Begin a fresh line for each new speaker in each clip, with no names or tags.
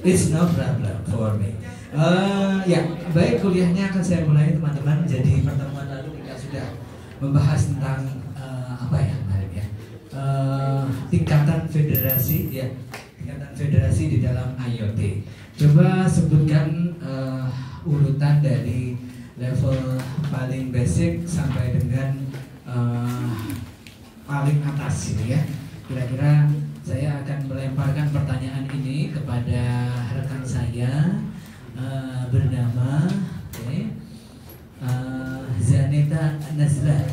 It's no problem for me. Ya, baik, kuliahnya akan saya mulai teman-teman. Jadi pertemuan lalu kita sudah membahas tentang apa ya kemarin ya, tingkatan federasi ya, tingkatan federasi di dalam IoT. Coba sebutkan urutan dari level paling basic sampai dengan paling atas gitu ya. Kira-kira saya akan melemparkan pertanyaan ini kepada rekan saya bernama Zaneta Nazla.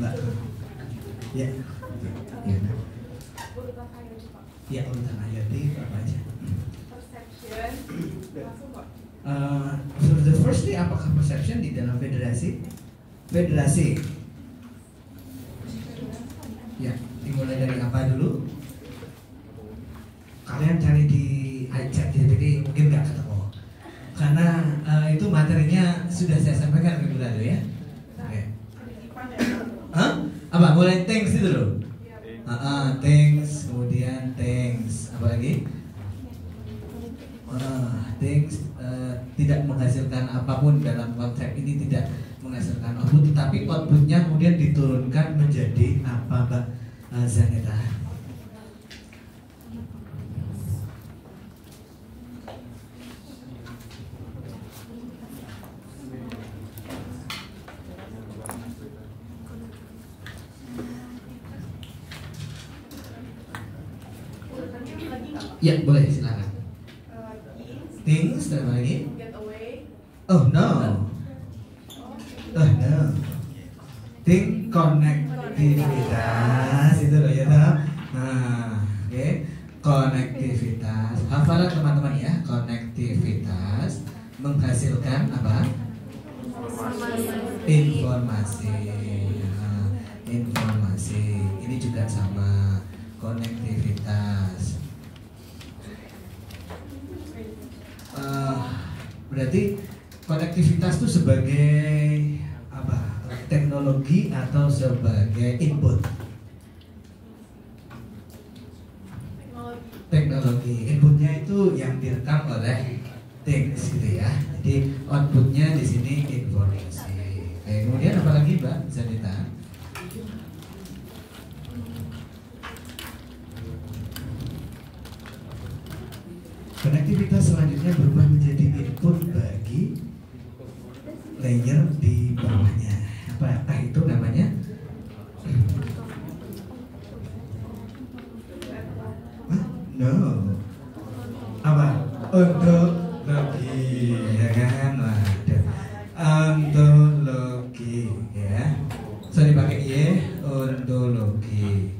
Mbak. Ya. Ya, urutan IoT apa aja?
Perception, langsung kok.
So the firstly, apakah perception di dalam federasi? Federasi. Ya, dimulai dari apa dulu? Kalian cari di ChatGPT mungkin nggak ketemu, karena itu materinya sudah saya sampaikan minggu lalu ya. Oke. Hah? Apa? Mulai thanks itu loh. Thanks, kemudian thanks, apa lagi? Thanks tidak menghasilkan apapun dalam konteks ini, tidak menghasilkan output, tetapi outputnya kemudian diturunkan menjadi apa, Mbak Zaneta? Ya, boleh, silakan. Things, apa lagi?
Get away.
Oh no. Oh no. Think konektivitas itu loh ya toh. Nah, oke. Konektivitas. Hafalan teman-teman ya. Konektivitas menghasilkan apa? Informasi. Informasi. Ini juga sama. Konektivitas. Berarti konektivitas itu sebagai apa? Teknologi atau sebagai input? Teknologi. Inputnya itu yang direkam oleh things gitu ya. Jadi outputnya di sini informasi. Kemudian apa lagi, Mbak Zaneta? Konektivitas selanjutnya berubah menjadi input bagi layer di bawahnya. Apakah itu namanya? No. Apa? Ontologi, ya kan? Waduh. Ontologi, ya. So dipakai Y, ontologi.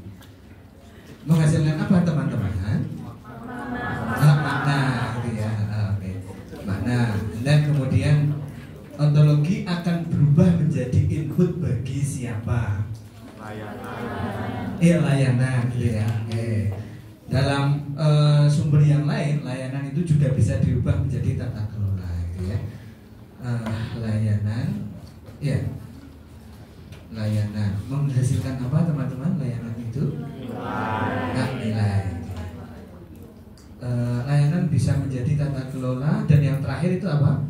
Menghasilkan apa teman-teman? Makna gitu ya. Oke. Makna. Dan kemudian ontologi akan berubah menjadi input bagi siapa? Layanan. Layanan gitu ya. Oke. Dalam sumber yang lain, layanan itu juga bisa dirubah menjadi tata kelola gitu ya. Layanan, ya. Layanan menghasilkan apa teman-teman? Layanan itu nilai. Layanan bisa menjadi tata kelola, dan yang terakhir itu apa?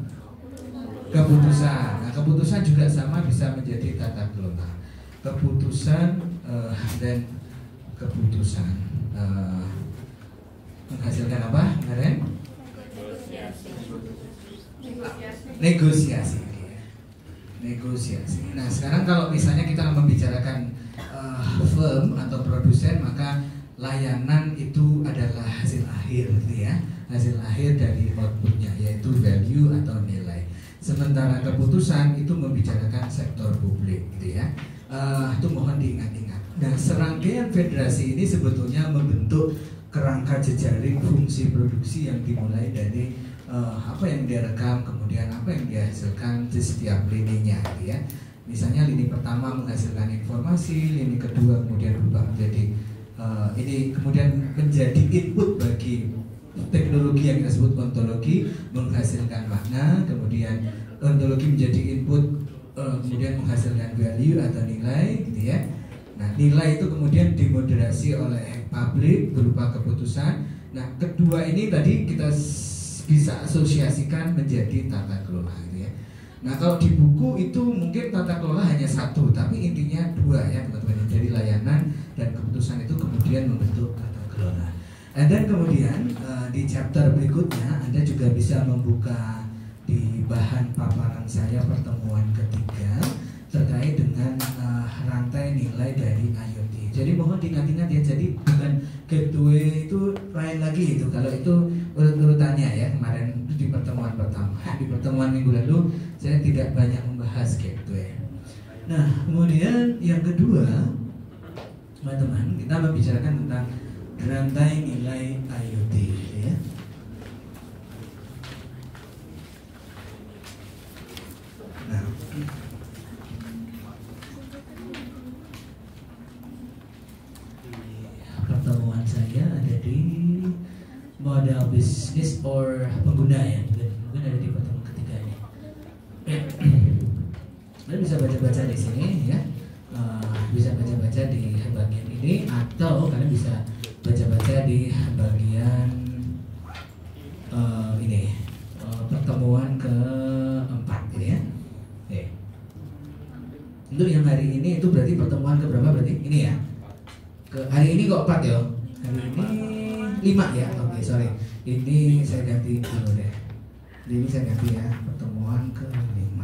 Keputusan. Nah, keputusan juga sama bisa menjadi tata kelola. Keputusan dan keputusan menghasilkan apa kemarin? Negosiasi. Negosiasi. Nah, sekarang kalau misalnya kita membicarakan firm atau produsen, maka layanan itu adalah hasil akhir gitu ya, hasil akhir dari outputnya, yaitu value atau nilai. Sementara keputusan itu membicarakan sektor publik gitu ya. Itu mohon diingat-ingat. Nah, serangkaian federasi ini sebetulnya membentuk kerangka jejaring fungsi produksi yang dimulai dari apa yang dia rekam, kemudian apa yang dia hasilkan di setiap lininya gitu ya. Misalnya lini pertama menghasilkan informasi, lini kedua kemudian berubah menjadi ini kemudian menjadi input bagi teknologi yang kita sebut ontologi, menghasilkan makna, kemudian ontologi menjadi input, kemudian menghasilkan value atau nilai, gitu ya. Nah, nilai itu kemudian dimoderasi oleh publik berupa keputusan. Nah, kedua ini tadi kita bisa asosiasikan menjadi tata kelola, gitu ya. Nah, kalau di buku itu mungkin tata kelola hanya satu, tapi intinya dua ya teman-teman. Jadi layanan dan keputusan itu kemudian membentuk tata kelola. Dan kemudian di chapter berikutnya Anda juga bisa membuka di bahan paparan saya pertemuan ketiga terkait dengan rantai nilai dari IoT. Jadi mohon diingat-ingat ya, jadi bukan gateway itu lain lagi itu. Kalau itu urut-urutannya ya, kemarin itu di pertemuan pertama. Di pertemuan minggu lalu saya tidak banyak membahas gateway. Nah, kemudian yang kedua, teman-teman, kita membicarakan tentang rantai nilai IoT ya. Nah, pertemuan saya ada di model bisnis or pengguna ya, mungkin ada di pertemuan ketiga ini. Kalian bisa baca-baca di sini ya, bisa baca-baca di bagian ini, atau kalian bisa baca-baca di bagian ini pertemuan keempat ini ya. Oke. Untuk yang hari ini itu berarti pertemuan keberapa berarti? Ini ya. Hari ini kok 4 ya? Hari ini 5 ya? Oke, sorry. Ini saya ganti dulu deh. Ini saya ganti ya, pertemuan ke-5.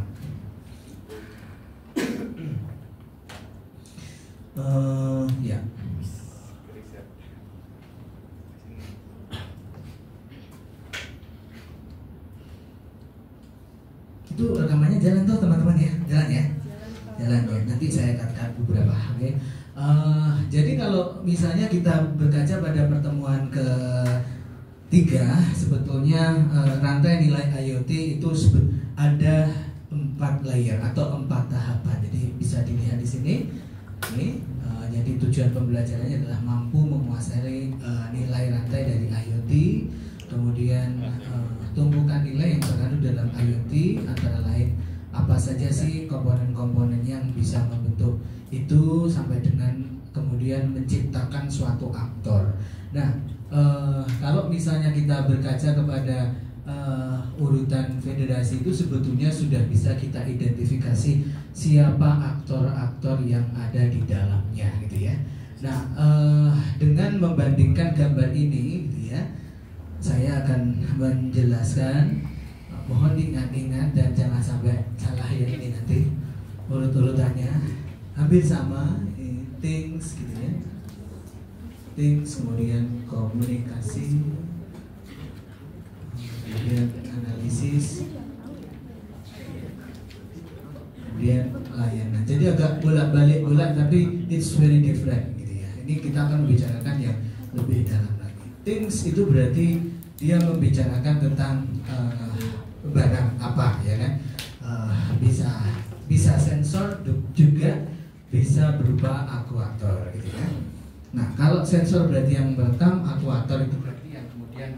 Ya. Itu rekamannya jalan tuh teman-teman ya, jalan ya, jalan ya. Nanti saya katakan beberapa, oke. Jadi kalau misalnya kita berkaca pada pertemuan ketiga, sebetulnya rantai nilai IoT itu ada 4 layer atau 4 tahapan. Jadi bisa dilihat di sini. Ini, jadi tujuan pembelajarannya adalah mampu menguasai nilai rantai dari IoT, kemudian tumpukan nilai yang terkandung dalam IoT, antara lain apa saja sih komponen-komponen yang bisa membentuk itu, sampai dengan kemudian menciptakan suatu aktor. Nah, kalau misalnya kita berkaca kepada urutan federasi itu sebetulnya sudah bisa kita identifikasi siapa aktor-aktor yang ada di dalamnya, gitu ya. Nah, dengan membandingkan gambar ini, gitu ya, saya akan menjelaskan. Mohon diingat-ingat dan jangan sampai salah ya, ini nanti urut-urutannya hampir sama. Things, gitu ya. Things, kemudian komunikasi, kemudian analisis, kemudian layanan. Jadi agak bolak-balik tapi it's very different, gitu ya. Ini kita akan membicarakan yang lebih dalam lagi. Things itu berarti dia membicarakan tentang barang apa, ya kan? Bisa sensor juga bisa berupa aktuator, gitu ya. Nah, kalau sensor berarti yang merekam, aktuator itu berarti yang kemudian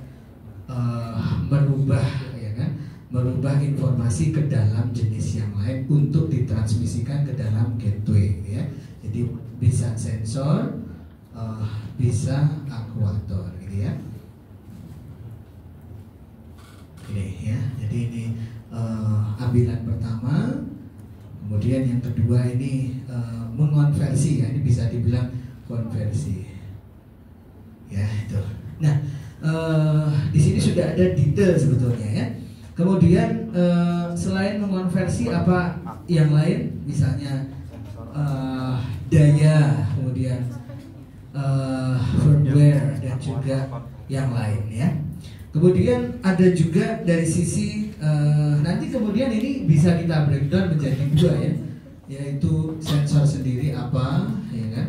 merubah, ya kan? Merubah informasi ke dalam jenis yang lain untuk ditransmisikan ke dalam gateway, ya. Jadi bisa sensor, bisa aktuator, gitu ya. Ini ya, jadi ini ambilan pertama. Kemudian yang kedua ini mengonversi, ya, ini bisa dibilang konversi, ya itu. Nah, di sini sudah ada detail sebetulnya ya. Kemudian selain mengonversi apa yang lain, misalnya daya, kemudian firmware dan juga yang lain ya. Kemudian ada juga dari sisi nanti kemudian ini bisa kita breakdown menjadi 2 ya, yaitu sensor sendiri apa, ya kan?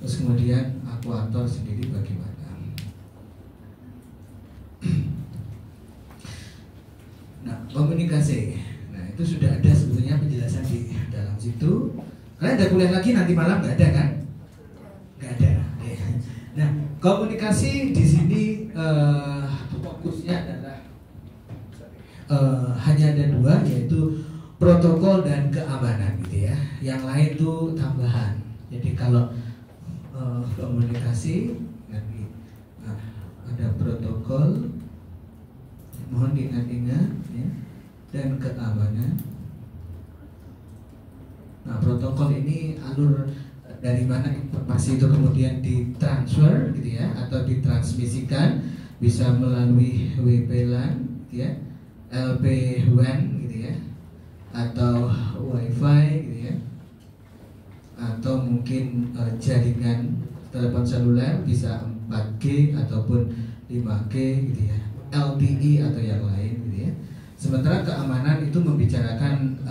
Terus kemudian aktuator sendiri bagaimana. Nah, komunikasi. Nah, itu sudah ada sebetulnya penjelasan di dalam situ. Kalian ada kuliah lagi nanti malam, nggak ada kan? komunikasi di sini fokusnya adalah hanya ada dua, yaitu protokol dan keamanan gitu ya. Yang lain itu tambahan. Jadi kalau komunikasi nanti ada protokol, mohon diingat-ingat ya, dan keamanan. Nah, protokol ini alur dari mana informasi itu kemudian ditransfer gitu ya, atau ditransmisikan, bisa melalui WP-LAN gitu ya, LP-WAN gitu ya, atau WiFi gitu ya, atau mungkin jaringan telepon seluler bisa 4G ataupun 5G gitu ya, LTE atau yang lain gitu ya. Sementara keamanan itu membicarakan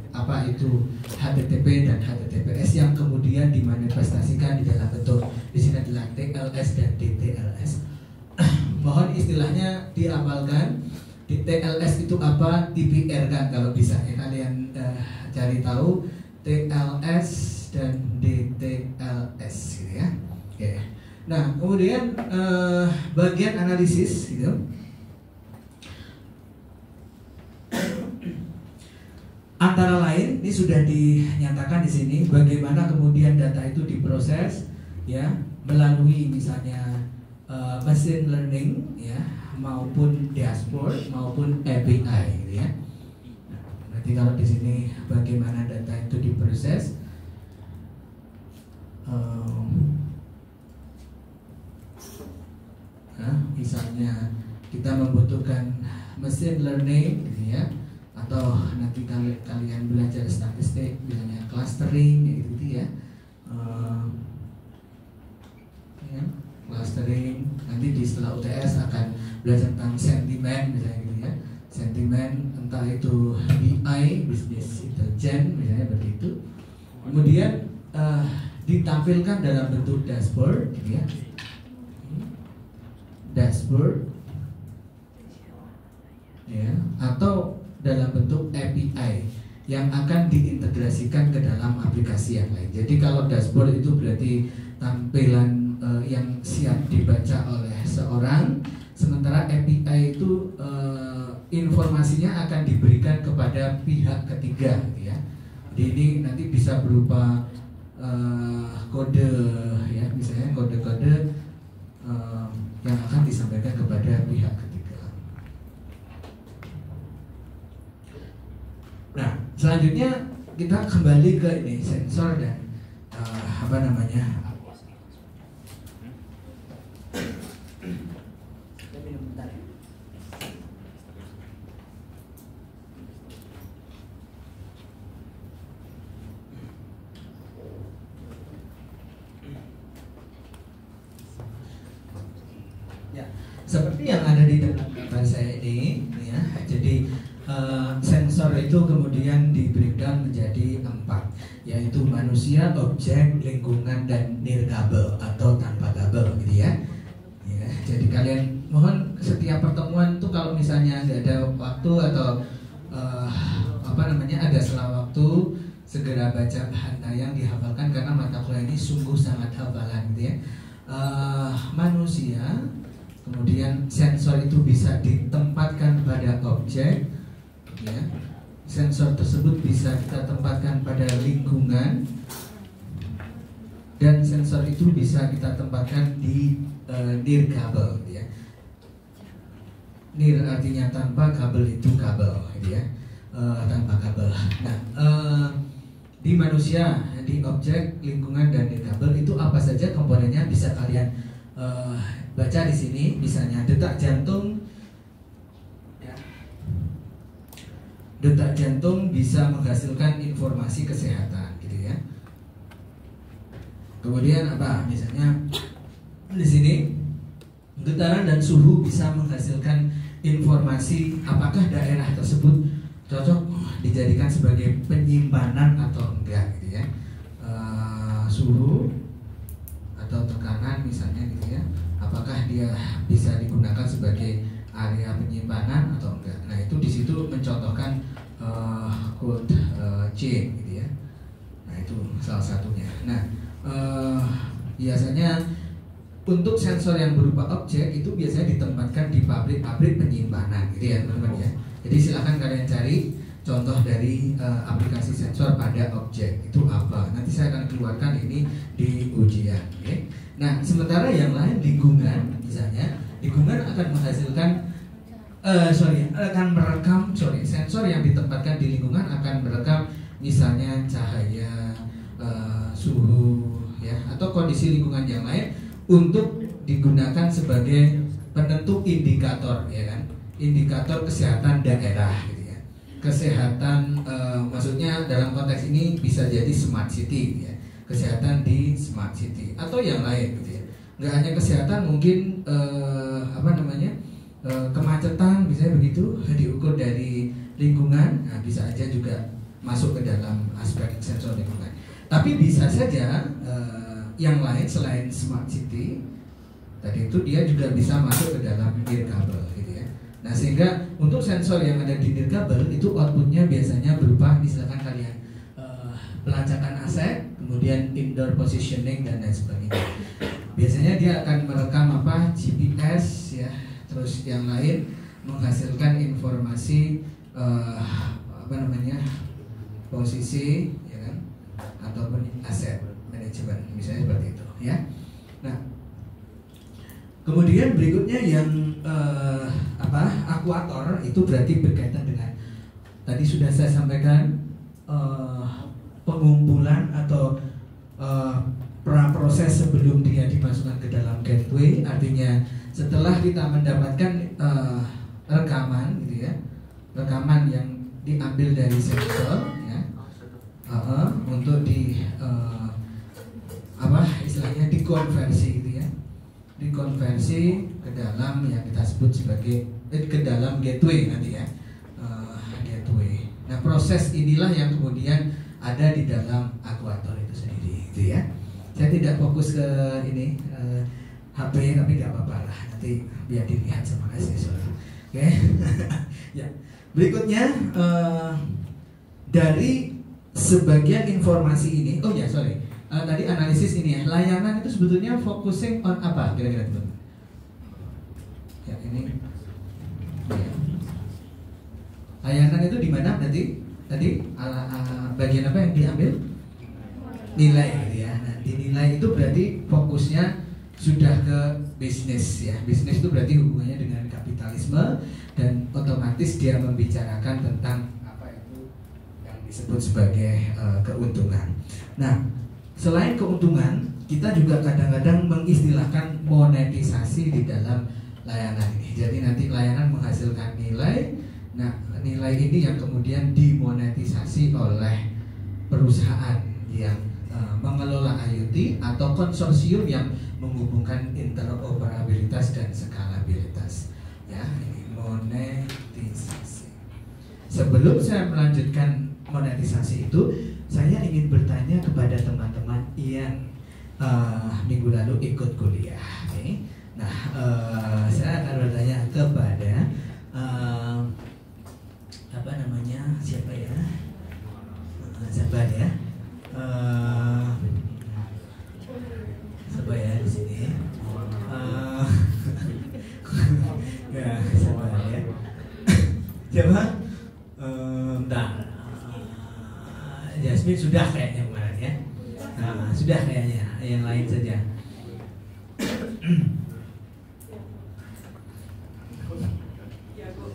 apa itu HTTP dan HTTPS yang kemudian dimanifestasikan di dalam bentuk di sini adalah TLS dan DTLS. Mohon istilahnya dihafalkan. Di TLS itu apa, TPR kan kalau bisa ya, kalian cari tahu TLS dan DTLS gitu ya. Oke. Nah, kemudian bagian analisis gitu. Antara lain, ini sudah dinyatakan di sini bagaimana kemudian data itu diproses ya melalui misalnya machine learning ya, maupun dashboard maupun API gitu ya. Nanti kalau di sini bagaimana data itu diproses, misalnya kita membutuhkan machine learning gitu ya, atau nanti kalian belajar statistik misalnya clustering gitu ya, clustering. Nanti di setelah UTS akan belajar tentang sentimen misalnya gitu ya, sentimen entah itu BI, business intelligence misalnya begitu. Kemudian ditampilkan dalam bentuk dashboard gitu ya, dashboard ya, atau dalam bentuk API yang akan diintegrasikan ke dalam aplikasi yang lain. Jadi kalau dashboard itu berarti tampilan yang siap dibaca oleh seorang, sementara API itu informasinya akan diberikan kepada pihak ketiga gitu ya. Jadi ini nanti bisa berupa kode ya, misalnya kode-kode yang akan disampaikan kepada pihak ketiga. Nah, selanjutnya kita kembali ke ini sensor dan apa namanya? Ya, seperti yang ada di dalam gambar saya ini, ya. Jadi sensor itu kemudian di breakdown menjadi 4, yaitu manusia, objek, lingkungan, dan nirkabel atau tanpa kabel gitu ya. Ya, jadi kalian mohon setiap pertemuan itu kalau misalnya nggak ada waktu atau apa namanya ada selang waktu, segera baca bahan yang dihafalkan karena mata kuliah ini sungguh sangat hafalan gitu ya. Manusia, kemudian sensor itu bisa ditempatkan pada objek. Ya, sensor tersebut bisa kita tempatkan pada lingkungan, dan sensor itu bisa kita tempatkan di nirkabel ya. Nir artinya tanpa, kabel itu kabel gitu ya, tanpa kabel. Nah, di manusia, di objek, lingkungan, dan nirkabel itu apa saja komponennya bisa kalian baca di sini. Misalnya detak jantung. Detak jantung bisa menghasilkan informasi kesehatan gitu ya. Kemudian apa? Misalnya di sini getaran dan suhu bisa menghasilkan informasi apakah daerah tersebut cocok dijadikan sebagai penyimpanan atau enggak gitu ya. Suhu atau tekanan misalnya gitu ya, apakah dia bisa digunakan sebagai area penyimpanan atau enggak. Nah, itu di situ mencontohkan cold chain gitu ya. Nah, itu salah satunya. Nah, biasanya untuk sensor yang berupa objek itu biasanya ditempatkan di pabrik-pabrik penyimpanan, gitu ya teman-teman ya. Jadi silahkan kalian cari contoh dari aplikasi sensor pada objek itu apa. Nanti saya akan keluarkan ini di ujian. Okay? Nah, sementara yang lain lingkungan, misalnya lingkungan akan menghasilkan sensor yang ditempatkan di lingkungan akan merekam misalnya cahaya, suhu, ya, atau kondisi lingkungan yang lain untuk digunakan sebagai penentu indikator, ya kan, indikator kesehatan daerah, gitu ya. Kesehatan, maksudnya dalam konteks ini bisa jadi smart city, ya, kesehatan di smart city atau yang lain, gitu ya. Nggak hanya kesehatan, mungkin kemacetan, misalnya begitu, diukur dari lingkungan, nah, bisa aja juga masuk ke dalam aspek sensor lingkungan. Tapi bisa saja yang lain selain smart city tadi itu dia juga bisa masuk ke dalam nirkabel, gitu ya. Nah, sehingga untuk sensor yang ada di nirkabel itu outputnya biasanya berupa misalkan kalian pelacakan aset, kemudian indoor positioning dan lain sebagainya. Biasanya dia akan merekam GPS, ya, terus yang lain menghasilkan informasi posisi, ya kan, ataupun aset manajemen, misalnya seperti itu, ya. Nah, kemudian berikutnya yang akuator itu berarti berkaitan dengan tadi sudah saya sampaikan pengumpulan atau proses sebelum dia dimasukkan ke dalam gateway. Artinya setelah kita mendapatkan rekaman, gitu ya, rekaman yang diambil dari sensor, ya, untuk istilahnya dikonversi, gitu ya, dikonversi ke dalam yang kita sebut sebagai ke dalam gateway nanti, ya, gateway. Nah, proses inilah yang kemudian ada di dalam akuator itu sendiri, gitu ya. Saya tidak fokus ke ini HP, tapi nggak apa-apa lah, nanti biar dilihat sama asesor. Oke. Ya. Berikutnya dari sebagian informasi ini, tadi analisis ini, ya, layanan itu sebetulnya focusing on apa kira-kira teman? Ya, ini. Ya. Layanan itu di mana nanti? Tadi bagian apa yang diambil? Nilai, gitu ya. Nah, di nilai itu berarti fokusnya sudah ke bisnis, ya. Bisnis itu berarti hubungannya dengan kapitalisme dan otomatis dia membicarakan tentang apa itu yang disebut sebagai keuntungan. Nah, selain keuntungan, kita juga kadang-kadang mengistilahkan monetisasi di dalam layanan ini. Jadi nanti layanan menghasilkan nilai. Nah, nilai ini yang kemudian dimonetisasi oleh perusahaan yang mengelola IoT atau konsorsium yang menghubungkan interoperabilitas dan skalabilitas. Ya, ini monetisasi. Sebelum saya melanjutkan monetisasi itu, saya ingin bertanya kepada teman-teman yang minggu lalu ikut kuliah. Okay? Nah, saya akan bertanya kepada siapa ya? Sabar ya. Sabar ya di sini. Ya, sabar ya. Siapa? Bentar. Jasmine sudah kayaknya kemarin ya. Nah, sudah kayaknya. Yang lain saja.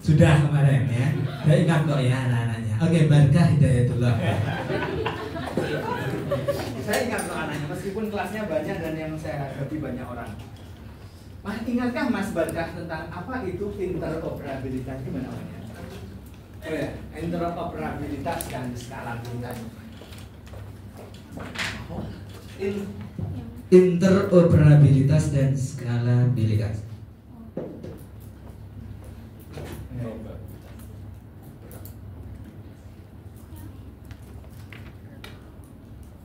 Sudah kemarin ya. Saya ingat kok ya anak-anaknya. Oke, Barkah Hidayatullah.
Saya ingat kok anaknya, meskipun kelasnya banyak dan yang saya hadapi banyak orang. Mas, ingatkah Mas Barkah tentang apa itu interoperabilitas? Gimana namanya? Oh ya, interoperabilitas dan skalabilitas.
Interoperabilitas dan skalabilitas.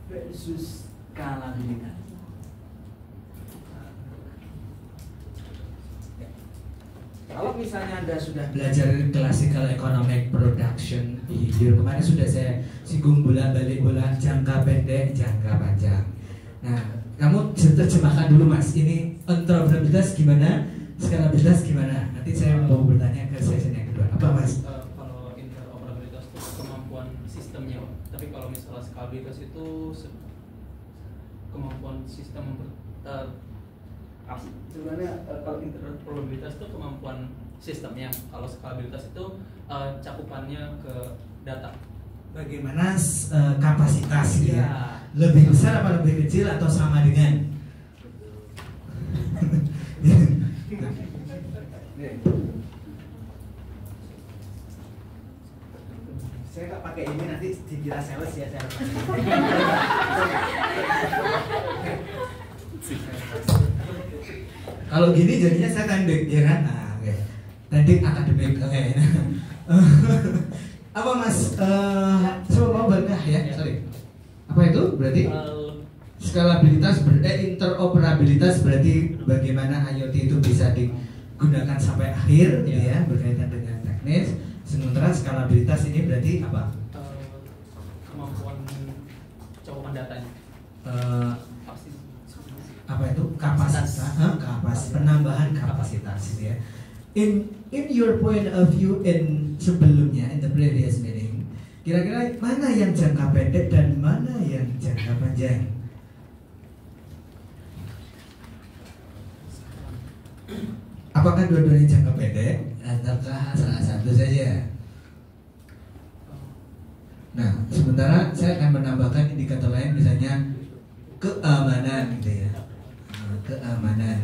Versus skalabilitas. Kalau misalnya Anda sudah
belajar classical economic production behavior, kemarin sudah saya singgung bolak-balik jangka pendek, jangka panjang. Nah, kamu terjemahkan dulu Mas, ini interoperabilitas gimana, skalabilitas gimana. Nanti saya mau bertanya ke sesi yang kedua. Apa Mas?
Kalau interoperabilitas itu kemampuan sistemnya, tapi kalau misalnya skalabilitas itu kemampuan sistem sebenarnya kalau interoperabilitas itu kemampuan sistemnya, kalau skalabilitas itu cakupannya ke data.
Bagaimana kapasitas gitu ya?
Ya.
Lebih besar apa lebih kecil atau sama dengan?
Saya nggak pakai ini nanti dikira sales ya saya.
Kalau gini jadinya saya tanding ya kan? Nah, oke. Tanding akademik. Oke. Apa Mas? Coba mau bantah ya? Sorry. Apa itu? Berarti skalabilitas, interoperabilitas berarti bagaimana IoT itu bisa digunakan sampai akhir, gitu ya, berkaitan dengan teknis. Sementara skalabilitas ini berarti apa?
Kemampuan cakupan datanya.
Apa itu? Kapasitas, penambahan kapasitas, gitu ya. In your point of view sebelumnya, in the previous meeting, kira-kira mana yang jangka pendek dan mana yang jangka panjang? Apakah dua-duanya jangka pendek ataukah salah satu saja? Nah, sementara saya akan menambahkan indikator lain, misalnya keamanan, gitu ya. Keamanan.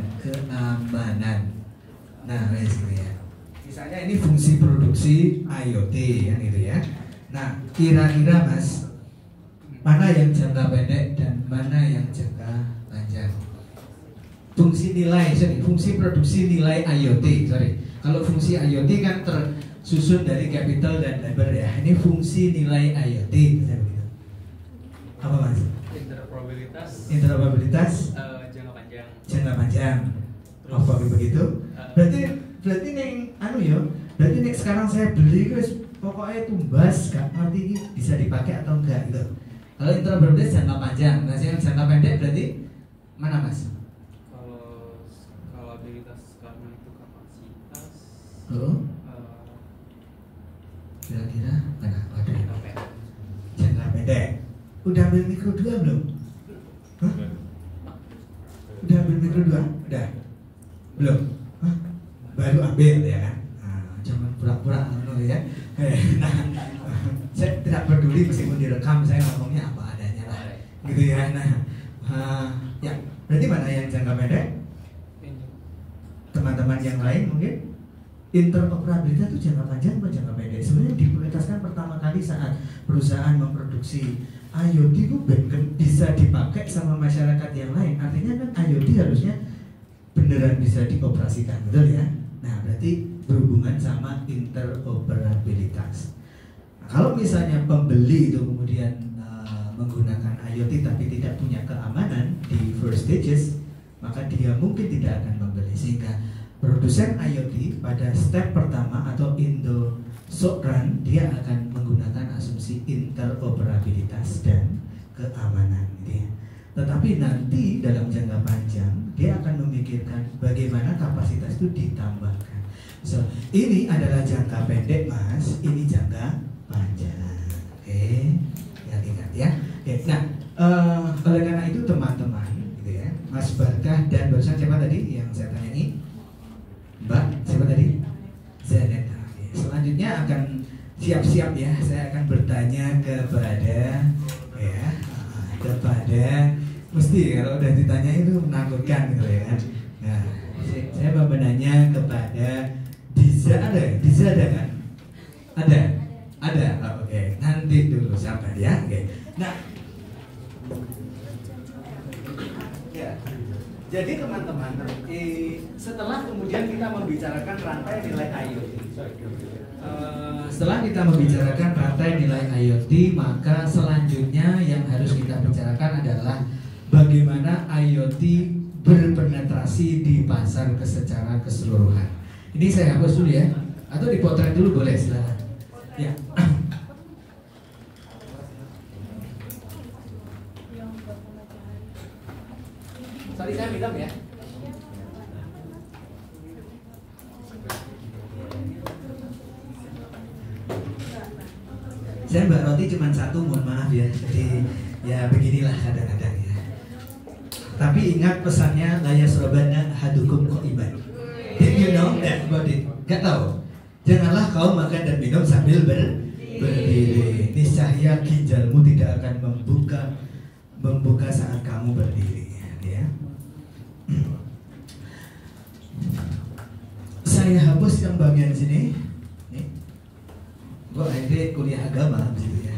Nah, gitu ya. Misalnya ini fungsi produksi IoT, kan gitu ya. Nah, kira-kira Mas, mana yang jangka pendek dan mana yang jangka panjang? Fungsi produksi nilai IoT, Kalau fungsi IoT kan tersusun dari capital dan labor ya. Ini fungsi nilai IoT, misalnya begitu. Apa Mas? Interoperabilitas
Jangka panjang.
Jangka panjang. Apa begitu? Berarti neng berarti nek sekarang saya beli guys, pokoknya tumbas, gak ngerti ini bisa dipakai atau enggak gitu. Kalau interoperabilitas jangka panjang, nah yang jangka pendek berarti mana Mas?
Kalau skalabilitas karena itu kapasitas.
Kira-kira mana? Jangka pendek. Udah ambil mikro 2 belum? Hah? Udah ambil mikro 2? Udah? Belum? Hah? Baru ambil ya kan? Jangan pura-pura ya. Nah, saya tidak peduli meskipun direkam, saya ngomongnya apa adanya lah, gitu ya. Nah, ya berarti mana yang jangka pendek? Teman-teman yang lain mungkin interoperabilitas itu jangka panjang atau jangka pendek? Sebenarnya diprioritaskan pertama kali saat perusahaan memproduksi IoT itu bisa dipakai sama masyarakat yang lain. Artinya kan IoT harusnya beneran bisa dioperasikan, betul ya? Nah, berarti berhubungan sama interoperabilitas. Nah, kalau misalnya pembeli itu kemudian menggunakan IoT tapi tidak punya keamanan di first stages, maka dia mungkin tidak akan membeli. Sehingga produsen IoT pada step pertama atau in the short run dia akan menggunakan asumsi interoperabilitas dan keamanan, gitu ya. Tetapi nanti dalam jangka panjang dia akan memikirkan bagaimana kapasitas itu ditambahkan. So, ini adalah jangka pendek Mas, ini jangka panjang. Oke, yang ingat ya. Oke, nah, oleh karena itu teman-teman, gitu ya, Mas Barkah dan barusan siapa tadi yang saya tanyai? Mbak, siapa tadi? Zanet. Selanjutnya akan siap-siap ya, saya akan bertanya kepada mesti kalau udah ditanya itu menakutkan gitu ya kan. Nah, saya mau menanya kepada Diza, ada kan? Ada. Oh, oke. Nanti dulu sabar ya. Oke. Nah,
ya. Jadi teman-teman, setelah kemudian kita membicarakan rantai nilai IoT.
Setelah kita membicarakan rantai nilai IoT, maka selanjutnya yang harus kita bicarakan adalah bagaimana IoT berpenetrasi di pasar secara keseluruhan. Ini saya hapus dulu ya, atau dipotret dulu boleh, silakan. Ya.
Sorry saya minum ya.
Saya Mbak Roti cuma satu, mohon maaf ya. Jadi ya beginilah kadang-kadang ya. Tapi ingat pesannya, la yasrabana hadukum qaiman. Did you know that about it? Gak tahu. Janganlah kau makan dan minum sambil berdiri. Niscaya ginjalmu tidak akan membuka saat kamu berdiri. Ya. Saya hapus yang bagian sini. Nih. Gua akhirnya kuliah agama gitu ya.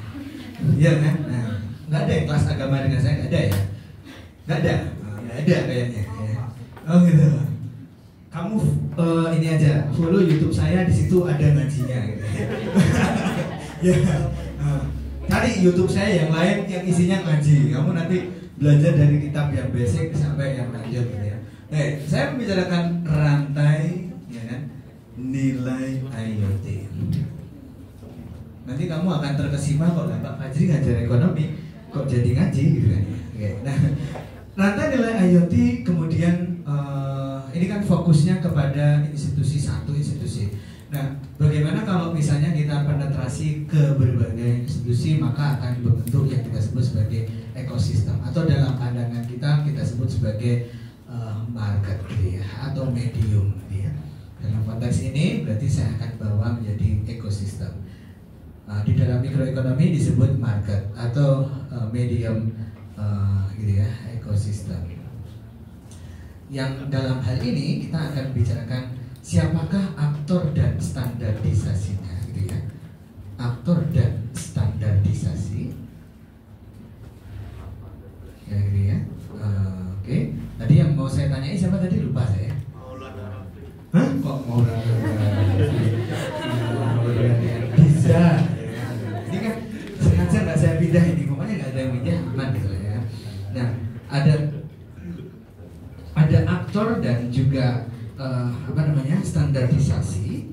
Iya kan? Nah, nggak ada yang kelas agama dengan saya, nggak ada ya? Nggak ada. Oh, ya ada kayaknya. Ya. Oh gitu. Kamu ini aja follow YouTube saya, di situ ada ngajinya. Gitu. Ya. Cari YouTube saya yang lain yang isinya ngaji. Kamu nanti belajar dari kitab yang basic sampai yang lanjut gitu ya. Saya membicarakan rantai, ya kan, nilai IoT. Nanti kamu akan terkesima kok Pak Fajri ngajar ekonomi, kok jadi ngaji gitu kan. Ya. Nah, rantai nilai IoT kemudian ini kan fokusnya kepada satu institusi. Nah, bagaimana kalau misalnya kita penetrasi ke berbagai institusi, maka akan membentuk yang kita sebut sebagai ekosistem, atau dalam pandangan kita sebut sebagai market gitu ya, atau medium gitu ya. Dalam konteks ini berarti saya akan bawa menjadi ekosistem. Di dalam mikroekonomi disebut market atau medium gitu ya, ekosistem. Yang dalam hal ini kita akan bicarakan siapakah aktor dan standarisasinya gitu ya. Aktor dan standarisasi. Ya gitu ya. Oke. Tadi yang mau saya tanyai siapa tadi, lupa saya. Hah? Kok Maulana? Bisa. Ini kan sengaja nggak saya pindah ini, pokoknya nggak ada yang pindah, aman gitu ya. Nah, ada aktor dan juga standarisasi.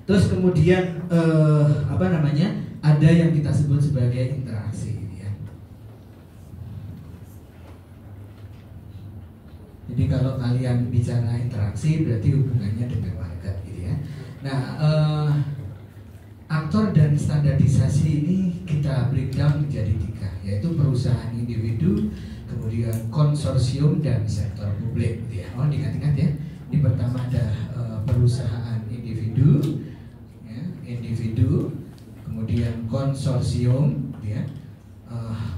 Terus kemudian ada yang kita sebut sebagai interaksi ya. Jadi kalau kalian bicara interaksi berarti hubungannya dengan market gitu ya. Nah, aktor dan standarisasi ini kita breakdown menjadi 3, yaitu perusahaan individu, kemudian konsorsium, dan sektor publik gitu ya. Oh, diingat-ingat ya. Di pertama ada perusahaan individu ya, kemudian konsorsium ya.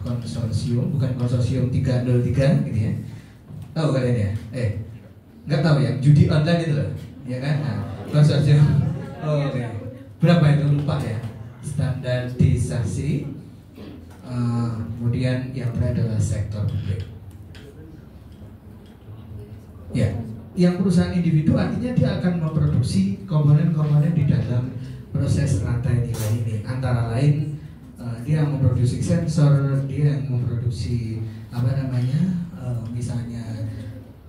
Konsorsium, bukan konsorsium 303 gitu ya. Tahu kalian ya? Nggak tahu ya, judi online itu loh, ya kan? Nah, konsorsium. Oh, oke. Berapa itu, lupa ya. Standarisasi. Kemudian yang terakhir adalah sektor publik. Ya, yang perusahaan individu artinya dia akan memproduksi komponen-komponen di dalam proses rantai nilai ini. Antara lain dia yang memproduksi sensor, dia yang memproduksi misalnya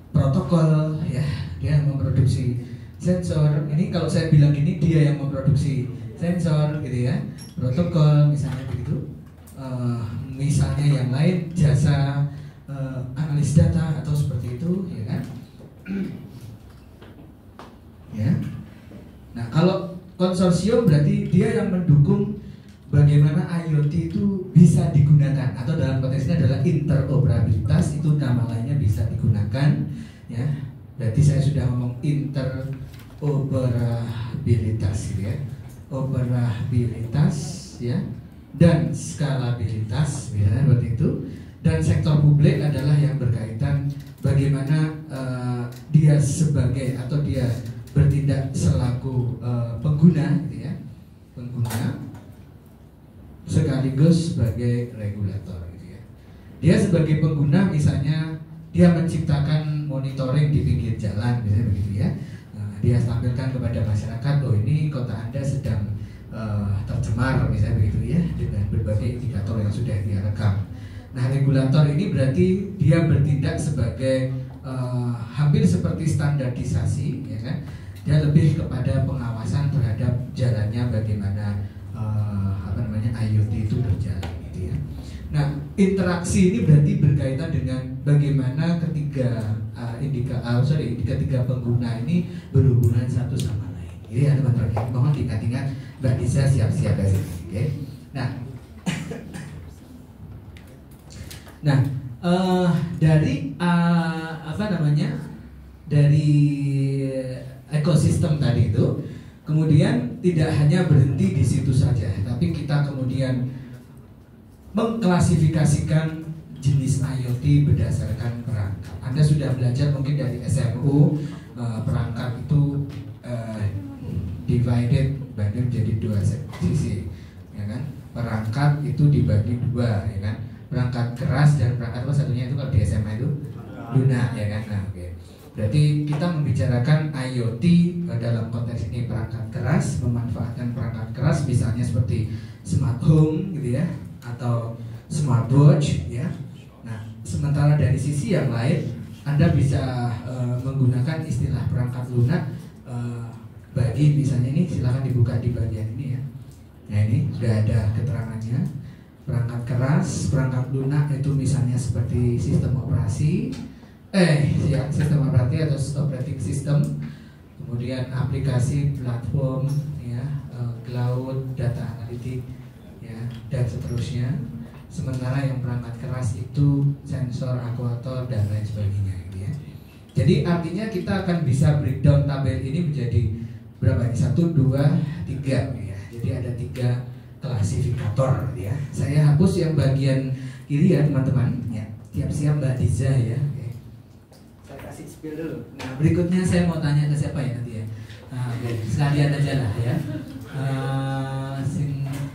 protokol, ya, dia yang memproduksi sensor. Ini kalau saya bilang ini dia yang memproduksi sensor, gitu ya, protokol misalnya begitu. Misalnya yang lain jasa analis data atau seperti itu, ya kan? Ya. Nah, kalau konsorsium berarti dia yang mendukung bagaimana IoT itu bisa digunakan, atau dalam konteks ini adalah interoperabilitas, itu nama lainnya bisa digunakan, ya. Berarti saya sudah ngomong interoperabilitas, gitu ya, operabilitas, ya, dan skalabilitas, ya, seperti itu. Dan sektor publik adalah yang berkaitan bagaimana dia sebagai atau dia bertindak selaku pengguna, gitu ya, pengguna sekaligus sebagai regulator, gitu ya. Dia sebagai pengguna misalnya dia menciptakan monitoring di pinggir jalan, misalnya begitu ya. Dia tampilkan kepada masyarakat, oh ini kota Anda sedang tercemar, misalnya begitu ya, dengan berbagai indikator yang sudah dia rekam. Nah, regulator ini berarti dia bertindak sebagai hampir seperti standarisasi, ya kan? Dia lebih kepada pengawasan terhadap jalannya bagaimana IoT itu berjalan, gitu ya. Nah, interaksi ini berarti berkaitan dengan bagaimana ketiga pengguna ini berhubungan satu sama lain, Ini ya teman-teman, mohon diingat-ingat, Mbak Disa siap-siap ya sini. Oke. Nah, dari apa namanya, dari ekosistem tadi itu, kemudian tidak hanya berhenti di situ saja, tapi kita kemudian mengklasifikasikan jenis IoT berdasarkan perangkat. Anda sudah belajar mungkin dari SMU, perangkat itu divided menjadi dua sisi, ya kan? Perangkat itu dibagi dua, ya kan? Perangkat keras dan perangkat apa satunya itu kalau di SMA itu lunak, ya kan? Nah, oke. Berarti kita membicarakan IoT dalam konteks ini perangkat keras, memanfaatkan perangkat keras misalnya seperti smart home gitu ya, atau smartwatch ya. Nah, sementara dari sisi yang lain Anda bisa menggunakan istilah perangkat lunak bagi misalnya ini, silahkan dibuka di bagian ini ya. Nah, ini sudah ada keterangannya. Perangkat keras, perangkat lunak itu misalnya seperti sistem operasi, sistem operasi atau operating system, kemudian aplikasi, platform, ya, cloud, data analitik, ya, dan seterusnya. Sementara yang perangkat keras itu sensor, aktuator, dan lain sebagainya, gitu ya. Jadi artinya kita akan bisa breakdown tabel ini menjadi berapa ini? 1, 2, 3, ya. Jadi ada 3 klasifikator ya. Saya hapus yang bagian kiri ya teman-teman ya. Siap-siap Mbak Diza ya. Oke.
Saya kasih spill dulu.
Nah, berikutnya saya mau tanya ke siapa ya nanti ya. Oke. Sekalian aja lah ya.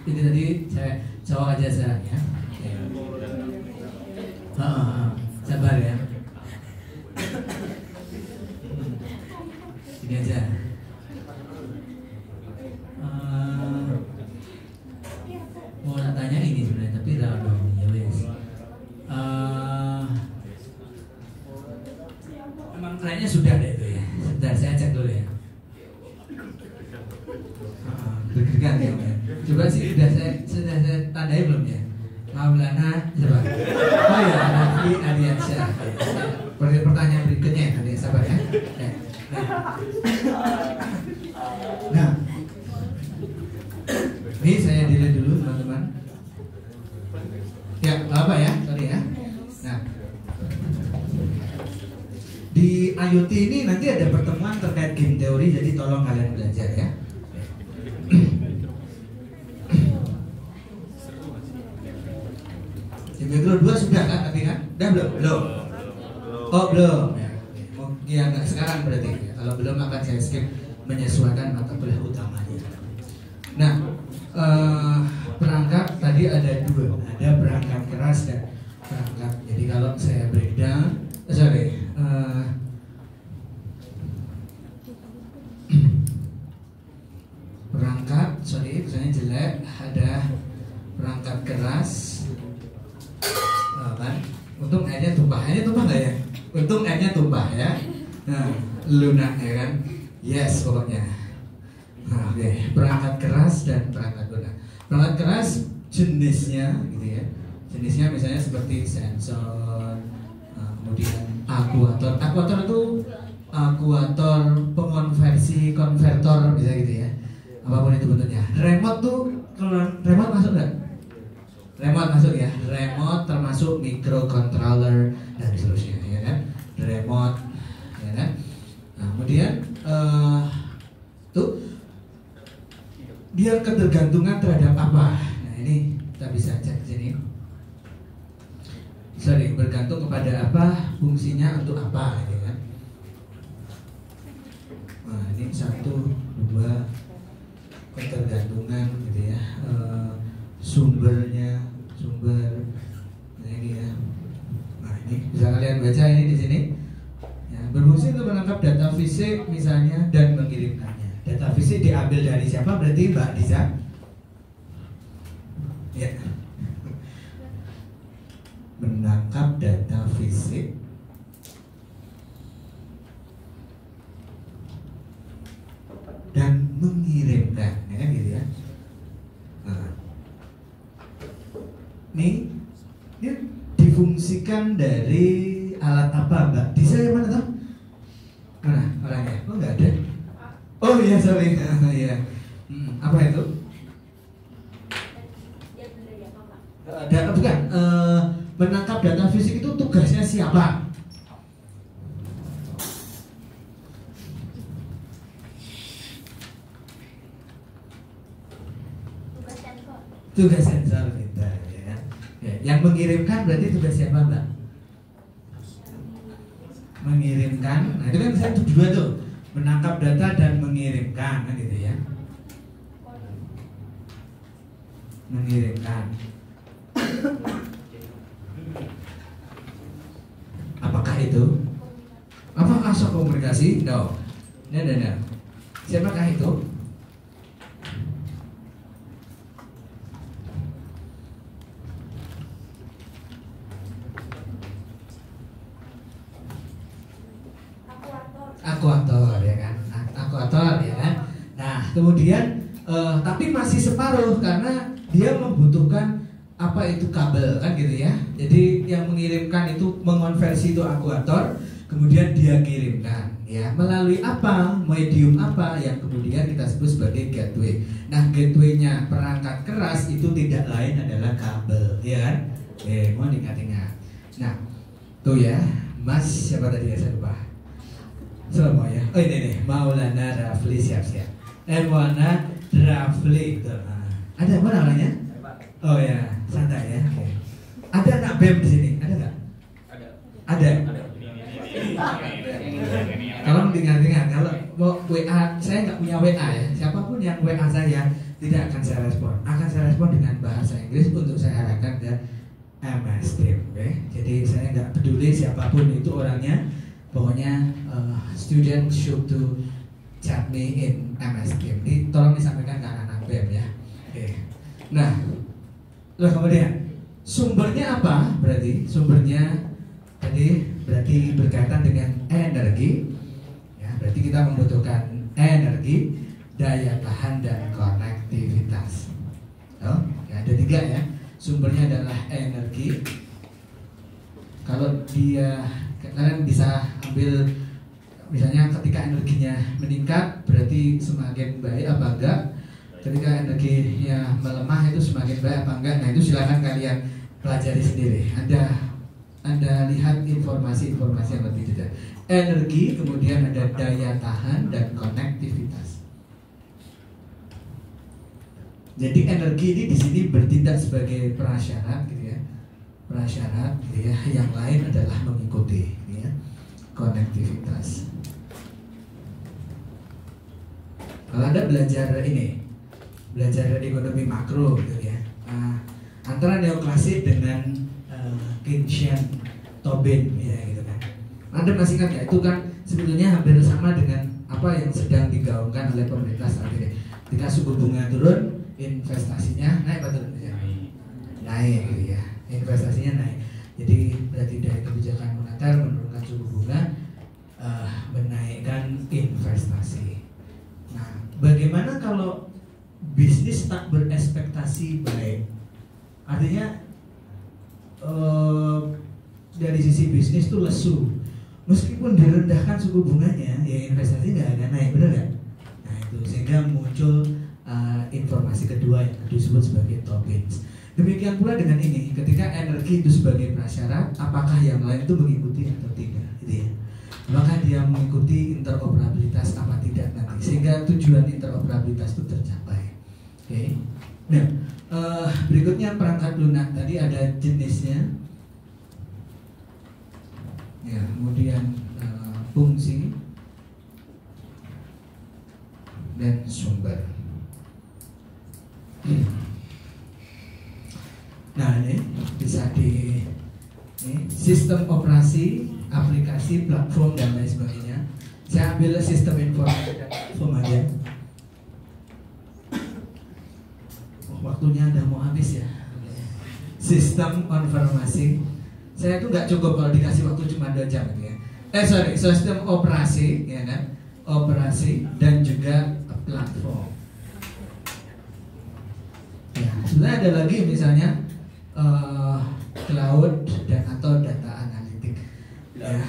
Ini tadi saya jawab aja sekarang ya. Oke. Sabar ya. Ini aja. Mau tanya ini sebenarnya tapi udah ya wes. Emang kayaknya sudah deh itu ya. Sebentar saya cek dulu ya. Deg-degan ya. Coba sih sudah saya tandai belum ya? Maulana coba. Oh ya, Nafi Aliansyah. Pertanyaan berikutnya nanti sabar ya. Nah, ini saya delete dulu teman-teman. Ya, apa ya? Sorry ya. Nah, di IoT ini nanti ada pertemuan terkait game teori, jadi tolong kalian belajar ya. Mikro 2 sudah kan tapi kan? Udah belum? Belum. Oh belum. Ya nggak sekarang berarti. Kalau belum akan saya skip menyesuaikan mata kuliah utamanya. Nah, perangkat tadi ada 2, ada perangkat keras dan perangkat. Jadi kalau saya breakdown, perangkat, misalnya jelek, ada perangkat keras. Kan? Untung airnya tumpah nggak ya? Untung airnya tumpah ya. Nah, lunak ya kan? Yes pokoknya. Nah, oke. Perangkat keras dan perangkat lunak. Perangkat keras jenisnya, gitu ya. Jenisnya misalnya seperti sensor, kemudian aktuator. Aktuator itu aktuator pengonversi, konvertor, bisa gitu ya. Apapun itu bentuknya. Remote tuh, kalau remote masuk nggak? Remote masuk ya, remote termasuk microcontroller dan seterusnya ya kan, remote ya kan. Nah, kemudian tuh dia ketergantungan terhadap apa? Nah ini kita bisa cek sini. Bergantung kepada apa, fungsinya untuk apa ya kan. Nah ini 1, 2 ketergantungan gitu ya. Sumber nah ini ya. Nah ini bisa kalian baca ini di sini ya, berfungsi untuk menangkap data fisik misalnya dan mengirimkannya. Data fisik diambil dari siapa berarti Mbak Diza ya. Menangkap data fisik dan mengirimkan ya kan gitu ya. Nah, ini difungsikan dari alat apa Mbak? Diza yang mana tuh? Mana orangnya? Oh nggak ada. Oh ya sorry. Ya. Apa itu? Bukan. Menangkap data fisik itu tugasnya siapa? Tugas sensor kita, ya kan? Ya, yang mengirimkan berarti tugas siapa, Mbak? Mengirimkan. Nah itu kan bisa dua tuh, menangkap data dan mengirimkan, kan gitu ya? Mengirimkan. Apakah itu? Apakah sok komunikasi? No. No. Siapakah itu? Akuator ya kan, akuator ya kan. Nah kemudian tapi masih separuh karena dia membutuhkan apa itu kabel kan gitu ya. Jadi yang mengirimkan itu mengonversi itu akuator, kemudian dia kirimkan ya melalui apa, medium apa yang kemudian kita sebut sebagai gateway. Nah gateway-nya perangkat keras itu tidak lain adalah kabel ya kan. Mohon diingat-ingat. Nah tuh ya Mas siapa tadi ya saya lupa. Semua ya. Oh ini Maulana Rafli siap-siap. Maulana Rafli gitu. Ada apa namanya? Oh ya, santai ya. Oke. Ada anak BEM di sini? Ada nggak? Ada. Tolong diingat-ingat kalau mau WA, saya nggak punya WA ya. Siapapun yang WA saya tidak akan saya respon. Akan saya respon dengan bahasa Inggris untuk saya arahkan ke MS Team. Okay? Jadi saya nggak peduli siapapun itu orangnya. Pokoknya student should to chat me in MS Team. Ini tolong disampaikan ke anak-anak BEM ya. Oke. Nah, lalu kemudian sumbernya apa? Berarti sumbernya tadi berarti berkaitan dengan energi. Ya, berarti kita membutuhkan energi, daya tahan dan konektivitas. Oh, ya, ada 3 ya. Sumbernya adalah energi. Kalau dia kalian bisa ambil misalnya ketika energinya meningkat berarti semakin baik apa enggak, ketika energinya melemah itu semakin baik apa enggak. Nah itu silakan kalian pelajari sendiri. Anda lihat informasi-informasi yang lebih detail. Energi, kemudian ada daya tahan dan konektivitas. Jadi energi ini di sini bertindak sebagai prasyarat gitu ya. Prasyarat gitu ya, yang lain adalah mengikuti gitu ya. Konektivitas. Kalau Anda belajar belajar ekonomi makro gitu ya, antara neoklasik dengan Keynesian Tobin ya gitu kan. Anda masih ingat ya, itu kan sebetulnya hampir sama dengan apa yang sedang digaungkan oleh pemerintah saat ini. Ketika suku bunga turun, investasinya naik atau turun? Naik gitu ya. Investasinya naik. Jadi berarti dari kebijakan moneter menurunkan suku bunga, menaikkan investasi. Nah, bagaimana kalau bisnis tak berekspektasi baik? Artinya dari sisi bisnis tuh lesu. Meskipun direndahkan suku bunganya, ya investasi nggak akan naik, benar nggak? Nah itu sehingga muncul informasi kedua yang disebut sebagai Tobins. Demikian pula dengan ini, ketika energi itu sebagai prasyarat, apakah yang lain itu mengikuti atau tidak, gitu ya? Apakah dia mengikuti interoperabilitas apa tidak nanti, sehingga tujuan interoperabilitas itu tercapai. Oke. Nah, berikutnya perangkat lunak tadi ada jenisnya, ya, kemudian fungsi dan sumber. Nah ini bisa di sistem operasi, aplikasi, platform dan lain sebagainya. Saya ambil sistem informasi dan platform aja. Waktunya udah mau habis ya. Sistem informasi. Saya tuh nggak cukup kalau dikasih waktu cuma 2 jam gitu ya. Sistem operasi, ya kan? Operasi dan juga platform. Ya, sebenarnya ada lagi misalnya cloud dan atau data analitik. Ya.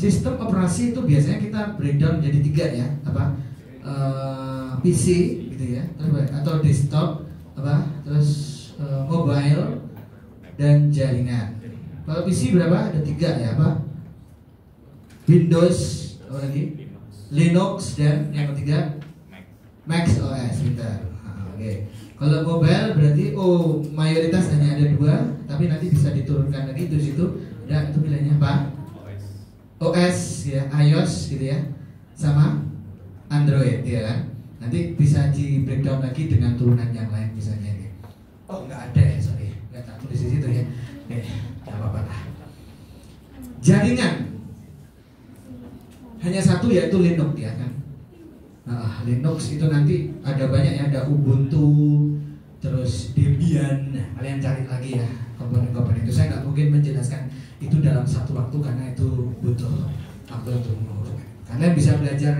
sistem operasi itu biasanya kita breakdown jadi 3 ya, apa? PC gitu ya, atau desktop, apa? Terus mobile dan jaringan. Kalau PC berapa? Ada 3 ya, apa? Windows, apa lagi? Linux, dan yang ketiga Mac OS, pintar. Oke. Kalau mobile berarti mayoritas hanya ada 2, tapi nanti bisa diturunkan lagi di situ. Dan itu pilihannya apa? OS ya, iOS gitu ya, sama Android ya kan. Nanti bisa di breakdown lagi dengan turunan yang lain misalnya ini. Oh nggak ada ya, sorry, nggak tak tulis di situ ya. Oke, nggak apa-apa lah. Jaringan hanya satu yaitu Linux ya kan. Nah, Linux itu nanti ada banyak ya, ada Ubuntu, terus Debian. Nah, kalian cari lagi ya komponen-komponen itu. Saya nggak mungkin menjelaskan itu dalam satu waktu karena itu butuh waktu untuk menguruskan. Kalian bisa belajar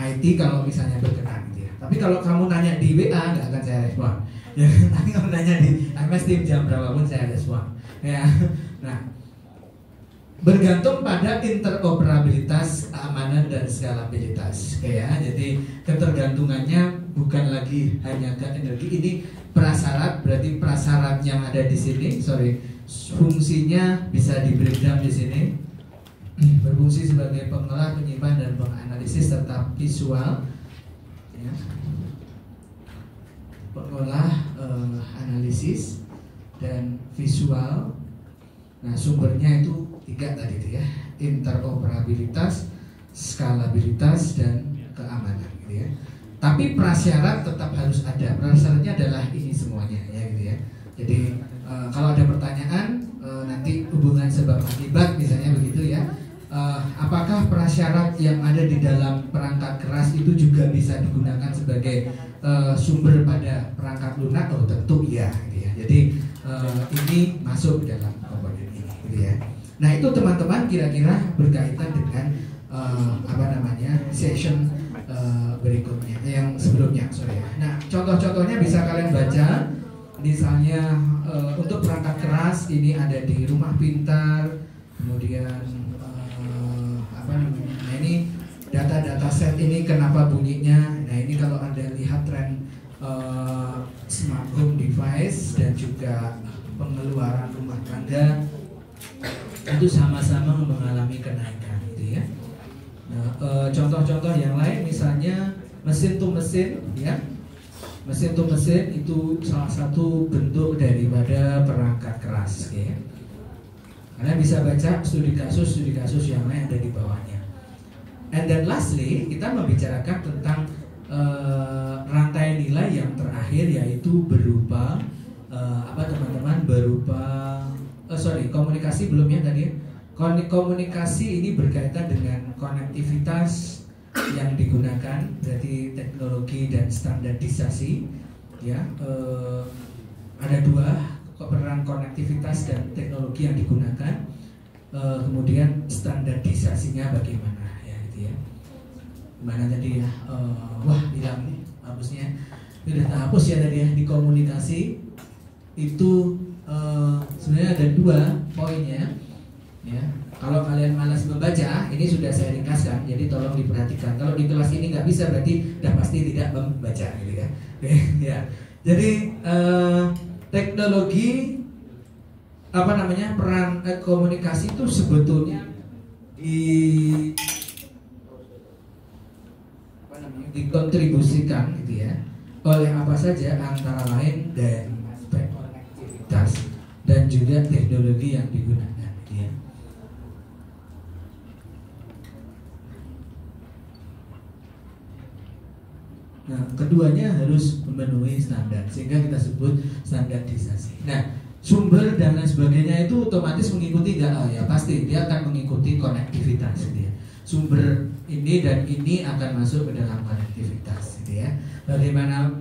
IT kalau misalnya berkenan gitu ya. Tapi kalau kamu nanya di WA nggak akan saya respon. Ya, tapi kamu nanya di MS Team jam berapapun saya respon. Ya, nah bergantung pada interoperabilitas, keamanan dan skalabilitas. Ya, jadi ketergantungannya bukan lagi hanya ke energi. Ini prasyarat, berarti prasyarat yang ada di sini, fungsinya bisa di breakdown di sini. Berfungsi sebagai pengolah, penyimpan dan penganalisis serta visual. Ya. Pengolah, analisis dan visual. Nah, sumbernya itu 3 tadi itu ya, interoperabilitas, skalabilitas dan keamanan gitu ya. Tapi prasyarat tetap harus ada. Prasyaratnya adalah ini semuanya ya gitu ya. Jadi kalau ada pertanyaan nanti hubungan sebab akibat misalnya begitu ya. Apakah prasyarat yang ada di dalam perangkat keras itu juga bisa digunakan sebagai sumber pada perangkat lunak? Oh tentu iya gitu ya. Jadi ini masuk dalam komponen ini gitu ya. Nah itu teman-teman kira-kira berkaitan dengan session berikutnya yang sebelumnya sorry ya. Nah contoh-contohnya bisa kalian baca. Misalnya untuk perangkat keras ini ada di Rumah Pintar, kemudian nah ini data-data set ini kenapa bunyinya. Nah ini kalau Anda lihat tren smart home device dan juga pengeluaran rumah tangga itu sama-sama mengalami kenaikan gitu ya. Nah, contoh-contoh yang lain misalnya mesin to mesin ya. Mesin to mesin itu salah satu bentuk daripada perangkat keras ya. Kalian bisa baca studi kasus yang lain ada di bawahnya. And then lastly kita membicarakan tentang rantai nilai yang terakhir yaitu berupa komunikasi belum ya tadi ya. Komunikasi ini berkaitan dengan konektivitas yang digunakan, berarti teknologi dan standarisasi ya. Ada 2 peran konektivitas dan teknologi yang digunakan, kemudian standarisasinya bagaimana ya gitu ya. Gimana tadi ya, hilang nih hapusnya, udah hapus ya tadi ya. Di komunikasi itu sebenarnya ada 2 poinnya ya. Kalau kalian malas membaca, ini sudah saya ringkaskan, jadi tolong diperhatikan. Kalau di kelas ini nggak bisa, berarti udah pasti tidak membaca, gitu ya. Ya. Jadi teknologi peran komunikasi itu sebetulnya dikontribusikan, gitu ya, oleh apa saja antara lain dari aspek konektivitas dan juga teknologi yang digunakan. Nah, keduanya harus memenuhi standar sehingga kita sebut standarisasi. Nah, sumber dan lain sebagainya itu otomatis mengikuti ya pasti dia akan mengikuti konektivitas gitu ya. Sumber ini dan ini akan masuk ke dalam konektivitas gitu ya. Bagaimana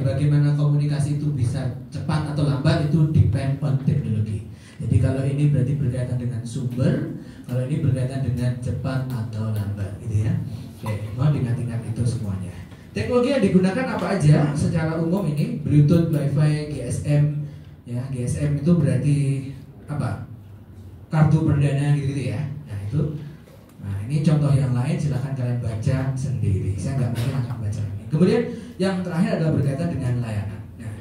bagaimana komunikasi itu bisa cepat atau lambat itu depend on teknologi. Jadi kalau ini berarti berkaitan dengan sumber, kalau ini berkaitan dengan cepat atau lambat gitu ya. Oke, mohon diingat-ingat itu semuanya. Teknologi yang digunakan apa aja? Secara umum ini Bluetooth, Wi-Fi, GSM. Ya, GSM itu berarti apa? kartu perdana gitu ya. Nah itu, nah ini contoh yang lain, silahkan kalian baca sendiri. Saya nggak mungkin akan baca ini. Kemudian yang terakhir adalah berkaitan dengan layanan. Nah,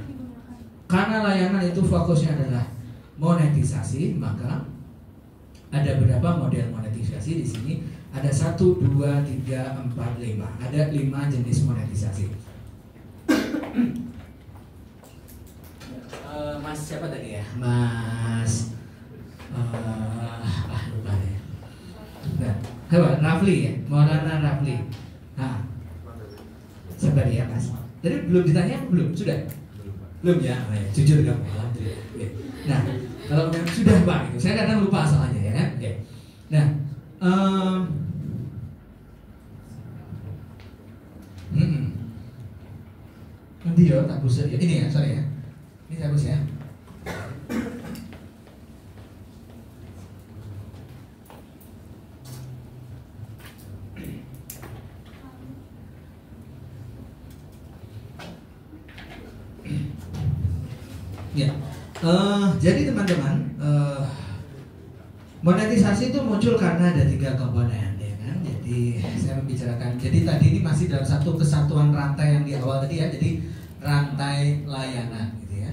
karena layanan itu fokusnya adalah monetisasi, maka ada beberapa model monetisasi di sini. Ada 1, 2, 3, 4, 5. Ada 5 jenis monetisasi. Mas siapa tadi ya? Mas lupa deh. Nah, coba Rafli ya, Maulana Rafli. Nah, sabar ya Mas. Tadi belum ditanya belum? Sudah? Belum ya? Oh, ya. Jujur kamu. Alhamdulillah. Nah, kalau memang sudah Pak, itu saya kadang lupa soalnya ya kan? Oke. Nah, nanti ya tak busuk ya. Ini ya, sorry ya. Ini tak busuk ya. Ya, jadi teman-teman, monetisasi itu muncul karena ada 3 komponen, ya kan? Jadi saya membicarakan. Jadi tadi ini masih dalam satu kesatuan rantai yang di awal tadi ya. Jadi rantai layanan, gitu ya.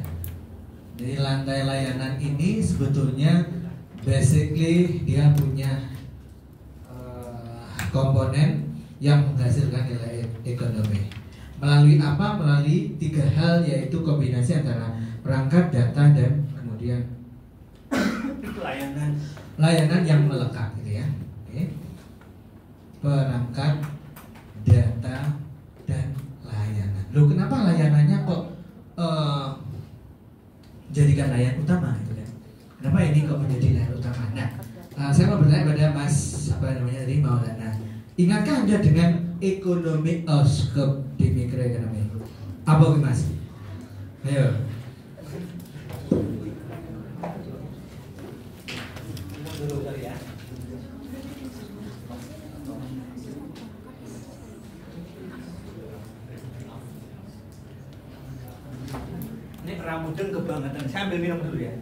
Jadi rantai layanan ini sebetulnya, basically dia punya komponen yang menghasilkan nilai ekonomi. Melalui apa? Melalui 3 hal, yaitu kombinasi antara perangkat, data, dan kemudian layanan yang melekat, gitu ya. Oke. Perangkat, data, dan layanan. Loh, kenapa layanannya kok jadikan layanan utama, gitu kan? Kenapa ini kok menjadi layanan utama? Nah, saya mau bertanya pada Mas apa namanya tadi, Maulana. Ingatkah Anda dengan economic scope di mikroekonomi? Apa Mas? Ayo.
Ini ramudeng kebangetan. Saya ambil minum dulu ya.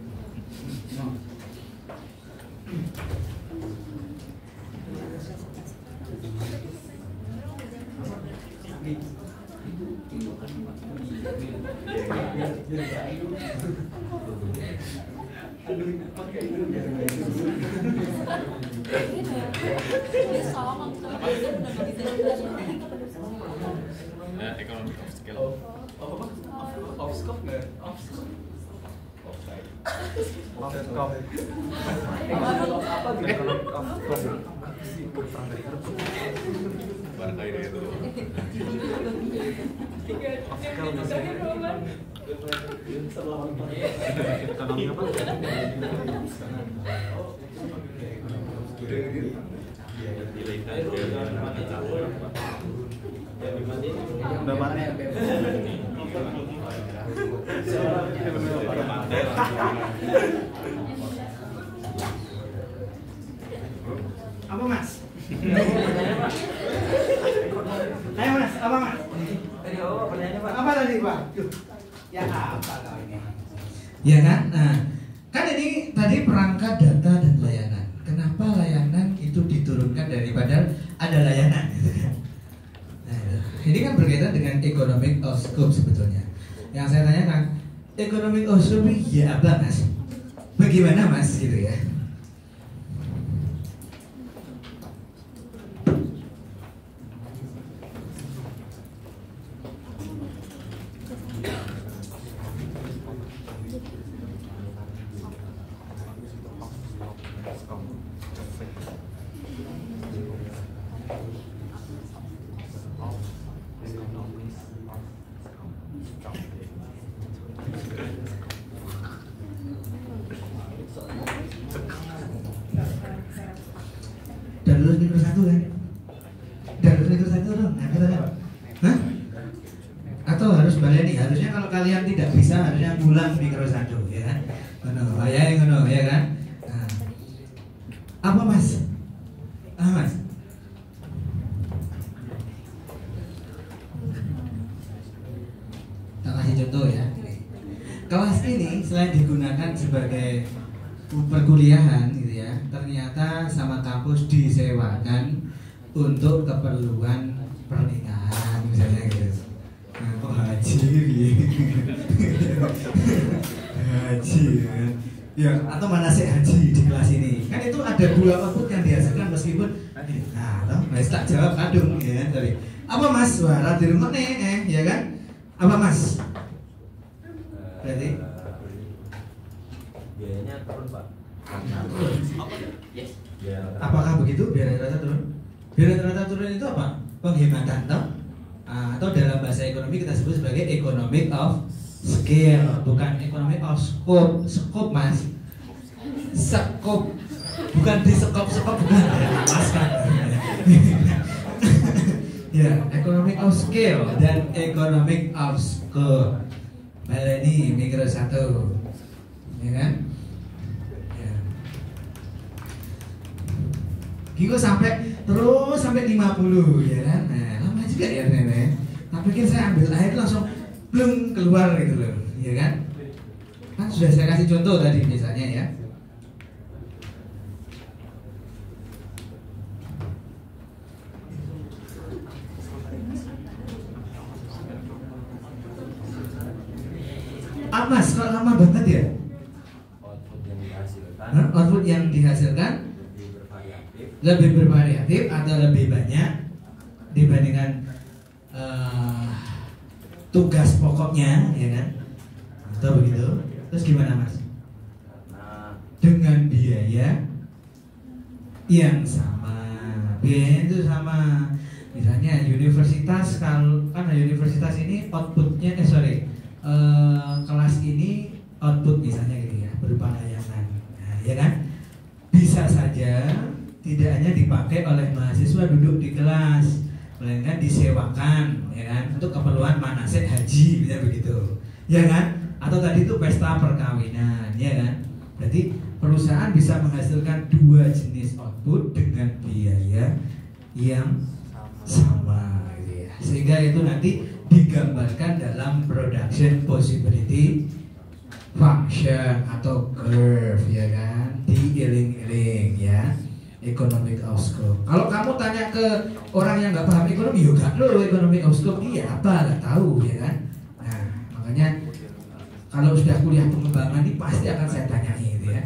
Economic of scale.
Off scope nggak? Off scope.
Barangkali itu. Ekonomi apa?
Apa Mas? Ayo Mas, apa Mas? Tadi apa pertanyaannya Pak? Apa tadi Pak? Ya apa kau ini?
Ya kan? Nah, kan ini tadi perangkat, data, dan layanan. Kenapa layanan itu diturunkan daripada ada layanan? Nah, ini kan berkaitan dengan economic of scope sebetulnya. Yang saya tanyakan, economic of scope ya apa Mas? Bagaimana Mas gitu ya? Dan lulus mikro 1 kan? Dan lulus mikro 1 dong, nah kita apa? Hah? Atau harus baleni? Harusnya kalau kalian tidak bisa, harusnya pulang mikro 1 ya kan? Ngono, ya ngono, ya kan? Nah. Apa Mas? Mas? Tak kasih contoh ya. Kelas ini selain digunakan sebagai perkuliahan gitu ya, ternyata sama kampus disewakan untuk keperluan pernikahan misalnya gitu. Nah, kok haji haji ya, atau manasik haji di kelas ini kan itu ada 2 output yang dihasilkan meskipun nah toh tak jawab kadung ya dari apa mas suara di rumah nih ya kan apa mas berarti
biayanya turun pak.
Yes.
Apakah begitu biar rata-rata turun? Biar rata-rata turun itu apa? Penghematan toh? Atau dalam bahasa ekonomi kita sebut sebagai economic of scale, bukan economic of scope. Scope mas, scope, bukan di sekop bukan mas kan? Ya, economic of scale dan economic of scope. Baleni mikro 1, ya kan? Giko sampai 50 ya kan? Nah, lama juga ya nenek. Tapi kan saya ambil air langsung belum keluar gitu loh, ya kan? Kan sudah saya kasih contoh tadi misalnya ya. Mas, kok lama banget ya?
Output yang dihasilkan.
Output yang dihasilkan lebih bervariatif atau lebih banyak dibandingkan tugas pokoknya, ya kan? Atau begitu? Terus gimana mas? Dengan biaya yang sama, biaya itu sama. Misalnya universitas, kalau kan universitas ini outputnya, kelas ini output misalnya gitu ya, berupa layanan, nah, ya kan? Bisa saja tidak hanya dipakai oleh mahasiswa duduk di kelas, melainkan disewakan, ya kan, untuk keperluan manasik haji, bisa begitu, ya kan? Atau tadi itu pesta perkawinan, ya kan? Berarti perusahaan bisa menghasilkan 2 jenis output dengan biaya yang sama, gitu ya. Sehingga itu nanti digambarkan dalam production possibility function atau curve, ya kan? Diiling-iling, ya. Economic of scope. Kalau kamu tanya ke orang yang nggak paham ekonomi, yo gak lo economic of scope, iya apa nggak tahu, ya kan? Nah, makanya kalau sudah kuliah pengembangan ini pasti akan saya tanyai, gitu ya.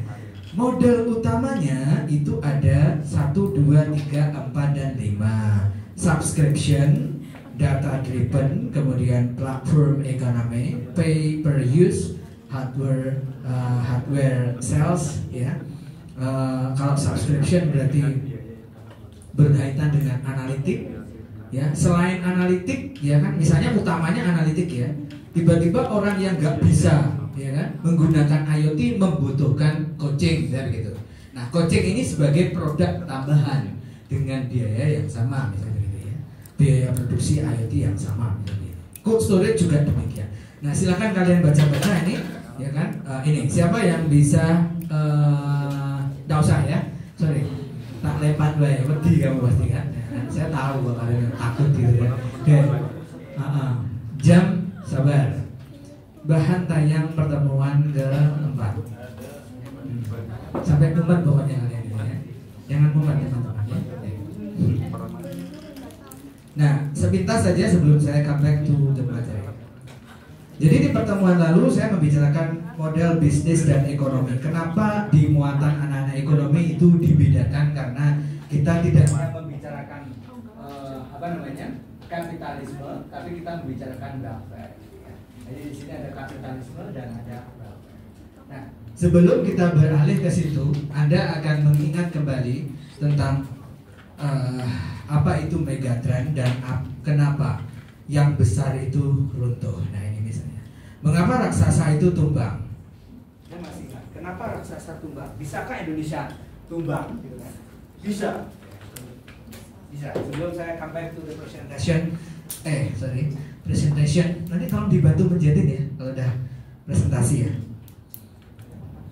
Model utamanya itu ada 1, 2, 3, 4, dan 5. Subscription, data driven, kemudian platform economy, pay per use, hardware sales, ya. Kalau subscription berarti berkaitan dengan analitik, ya. Selain analitik, ya kan, misalnya utamanya analitik, ya. Tiba-tiba orang yang nggak bisa, ya kan, menggunakan IoT membutuhkan coaching, dan gitu. Nah, coaching ini sebagai produk tambahan dengan biaya yang sama, misalnya gitu ya. Biaya produksi IoT yang sama, misalnya. Cold storage juga demikian. Nah, silakan kalian baca-baca ini, ya kan. Ini siapa yang bisa? Nggak usah ya, sorry, tak lepat lah ya, wedi kamu pasti kan. Saya tahu bahwa kalian takut gitu ya. Oke, jam sabar. Bahan tayang pertemuan keempat. Sampai keempat pokoknya kalian gitu ya. Jangan mumet teman-teman ya. Nah, sepintas saja sebelum saya come back to the materi. Jadi di pertemuan lalu saya membicarakan model bisnis dan ekonomi. Kenapa di muatan anak-anak ekonomi itu dibedakan? Karena kita tidak membicarakan kapitalisme, tapi kita membicarakan welfare. Jadi di sini ada kapitalisme dan ada welfare. Nah, sebelum kita beralih ke situ, Anda akan mengingat kembali tentang apa itu megatrend dan kenapa yang besar itu runtuh. Nah, ini misalnya, mengapa raksasa itu tumbang? Saya masih ingat, kenapa raksasa tumbang? Bisakah Indonesia tumbang? Gitu kan? Bisa. Bisa. Sebelum saya come back to the presentation, presentation. Nanti tolong dibantu menjadiin ya, kalau udah presentasi ya.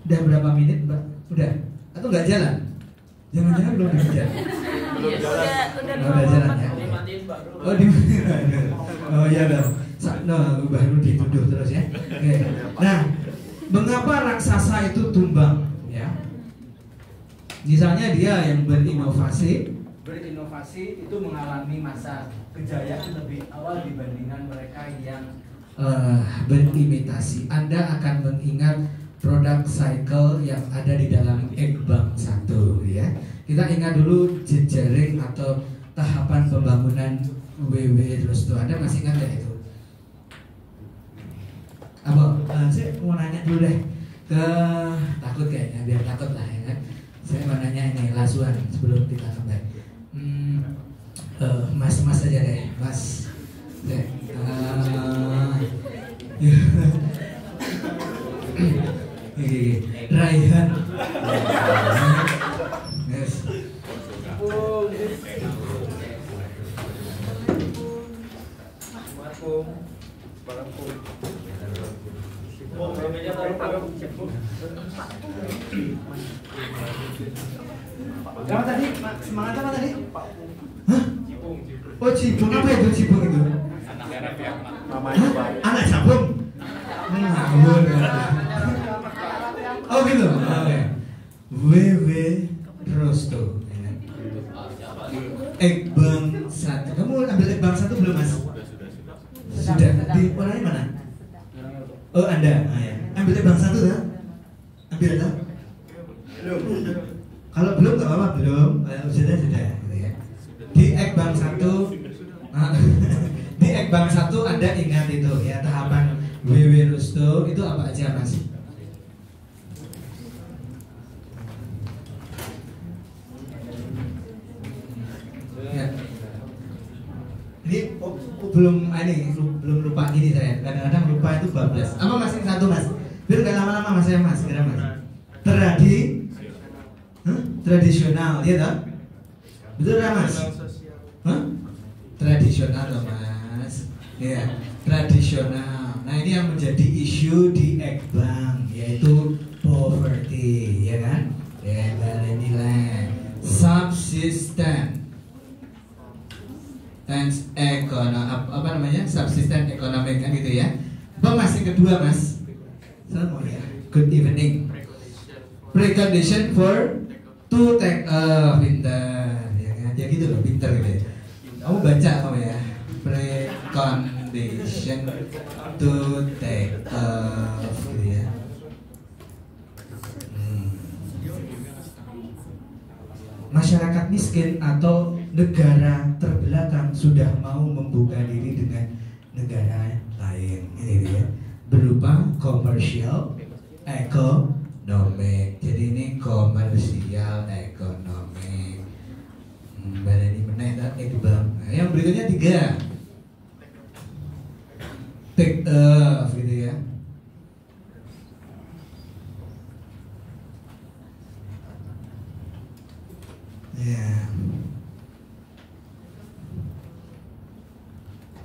Udah berapa menit, Mbak? Udah? Atau nggak jalan? Jangan-jangan belum jalan. Udah jalan ya. Oh iya dong. Baru dituduh terus ya. Oke. Nah, mengapa raksasa itu tumbang? Ya, Misalnya dia yang berinovasi
itu mengalami masa kejayaan lebih awal dibandingkan mereka yang
berimitasi. Anda akan mengingat product cycle yang ada di dalam Ekbang 1 ya. Kita ingat dulu jejaring atau tahapan pembangunan WW terus tuh. Anda masih ingat nggak itu? Apa? Saya mau nanya dulu deh ke takut kayaknya, biar takut lah ya kan. Saya mau nanya ini lasuan sebelum kita kembali. Mas aja deh, Mas. Raihan. Yes.
Apa tadi? Semangat apa tadi?
Hah? Oh cibung, apa itu cibung itu?
Namanya Pak.
Anak sabung? Ngawur ya. Oh gitu? Oke. WW Rosto Ekbang 1. Kamu ambil Ekbang 1 belum Mas? Sudah. Di orangnya mana? Oh Anda? Ya. Ambil Ekbang 1 ya? Ambil atau? Belum. Kalau belum nggak apa-apa, belum. Sudah gitu ya. Di Ekbang 1 di Ekbang 1 Anda ingat itu ya, tahapan WW Rosto itu apa aja Mas? Ya. Ini belum lupa gini saya. Kadang-kadang lupa itu bablas. Apa masih satu Mas? Biar nggak lama-lama Mas ya Mas, kira Mas. Tradisional, ya toh? Betul nggak Mas? Tradisional loh Mas. Ya, tradisional. Nah ini yang menjadi isu di Ekbang, yaitu poverty, ya kan? Ya, nilai subsisten. Apa namanya? Subsisten ekonomi kan gitu ya. Apa Mas yang kedua Mas? Oh ya. Good evening. Precondition for to take pintar ya kan? Ya gitu loh, pintar gitu ya. Kamu baca kamu ya. Precondition to take gitu ya. Masyarakat miskin atau negara terbelakang sudah mau membuka diri dengan negara lain, ini dia, berupa komersial ekonomi. Jadi ini komersial ekonomi. Ini meneh Ekbang. Yang berikutnya 3. Take off gitu ya. Ya.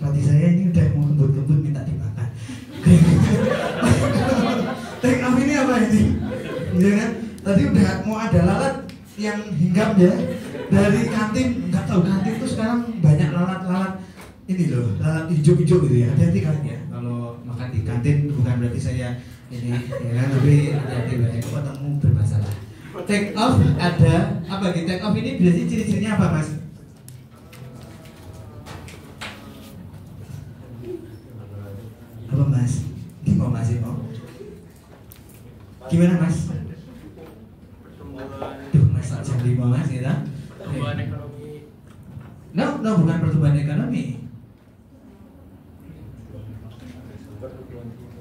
Roti saya ini udah mau kembut-kembut minta dimakan. Take off ini apa ini? Ya kan? Tadi udah mau ada lalat yang hinggap ya dari kantin. Nggak tahu kantin tuh sekarang banyak lalat-lalat ini loh, lalat hijau-hijau gitu ya. Hati-hati kalian ya kalau makan di kantin. Bukan berarti saya ini ya kan, tapi hati-hati banyak ketemu bermasalah. Take off ada apa gitu? Take off ini biasanya ciri-cirinya apa Mas? Apa Mas? Gimana Mas? Gimana Mas? Duh Mas jam 5 Mas gitu.
Pertumbuhan ekonomi.
No, bukan pertumbuhan ekonomi.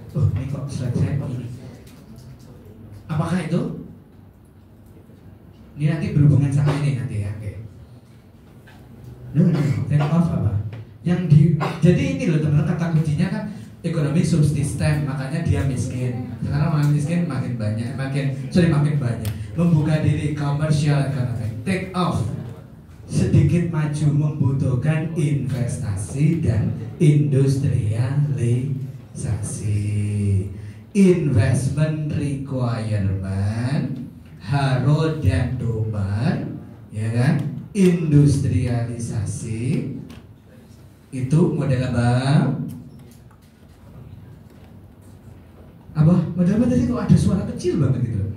Ini kok slide saya ini. Apakah itu? Ini nanti berhubungan sama ini nanti ya, oke. Take off apa? Jadi ini loh teman-teman, kata kuncinya kan ekonomi subsisten, makanya dia miskin. Sekarang makin miskin makin banyak, makin banyak. Membuka diri komersial ekonomi. Take off sedikit maju membutuhkan investasi dan industrialisasi. Investment requirement Haro dan Domar, ya kan? Industrialisasi itu model apa? Apa? Model apa tadi? Kok ada suara kecil banget gitu?